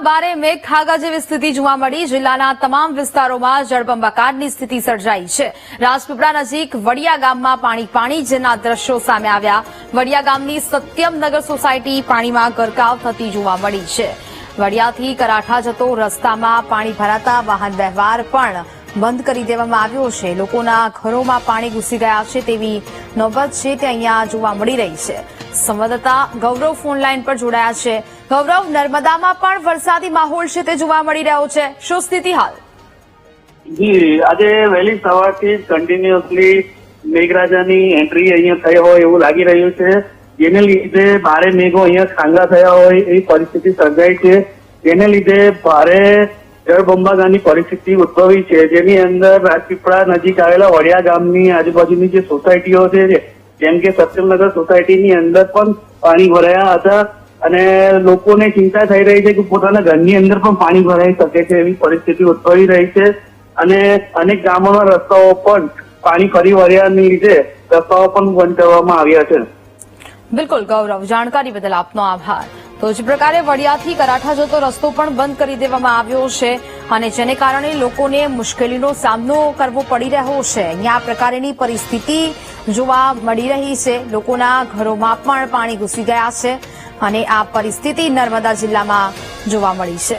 ભારે મેઘખાગા જેવી સ્થિતિ જોવા મળી। જિલ્લાના તમામ વિસ્તારોમાં જળબંબાકારની સ્થિતિ સર્જાઈ છે। રાજપીપળા નજીક વડિયા ગામમાં પાણી જેના દ્રશ્યો સામે આવ્યા। વડિયા ગામની સત્યમનગર સોસાયટી પાણીમાં ગરકાવ થતી જોવા મળી છે। વડિયાથી કરાઠા જતો રસ્તામાં પાણી ભરાતા વાહન વ્યવહાર પણ બંધ કરી દેવામાં આવ્યો છે। લોકોના ઘરોમાં પાણી ઘૂસી ગયા છે તેવી નોબત છે તે અહીંયા જોવા મળી રહી છે। સંવાદદાતા ગૌરવ ફોન લાઈન પર જોડાયા છે। ગૌરવ, નર્મદામાં પણ વરસાદી માહોલ છે તે જોવા મળી રહ્યો છે, શું સ્થિતિ હાલ? જી, આજે વહેલી સવારથી કન્ટિન્યુઅસલી મેઘરાજાની એન્ટ્રી અહીંયા થઈ હોય એવું લાગી રહ્યું છે, જેને લીધે ભારે મેઘો અહીંયા ખાંગા થયા હોય એવી પરિસ્થિતિ સર્જાઈ છે। જેને લીધે ભારે જળબંબાકારની પરિસ્થિતિ ઉદ્ભવી છે, જેની અંદર રાજપીપળા નજીક આવેલા વડિયા ગામની આજુબાજુની જે સોસાયટીઓ છે, જેમ કે સત્યમનગર સોસાયટીની અંદર પણ પાણી ભરાયા હતા અને લોકોને ચિંતા થઈ રહી છે કે પોતાના ઘરની અંદર પણ પાણી ભરાઈ શકે છે એવી પરિસ્થિતિ ઉદ્ભવી રહી છે અને અનેક ગામોના રસ્તાઓ પણ પાણી ફરી વળ્યાની લીધે રસ્તાઓ પણ બંધ કરવામાં આવ્યા છે। બિલકુલ ગૌરવ, જાણકારી બદલ આપનો આભાર। તો જ પ્રકારે વડિયાથી કરાઠા જતો રસ્તો પણ બંધ કરી દેવામાં આવ્યો છે અને જેને કારણે લોકોને મુશ્કેલીનો સામનો કરવો પડી રહ્યો છે। અહીંયા આ પ્રકારની પરિસ્થિતિ જોવા મળી રહી છે। લોકોના ઘરોમાં પણ પાણી ઘૂસી ગયા છે અને આ પરિસ્થિતિ નર્મદા જિલ્લામાં જોવા મળી છે।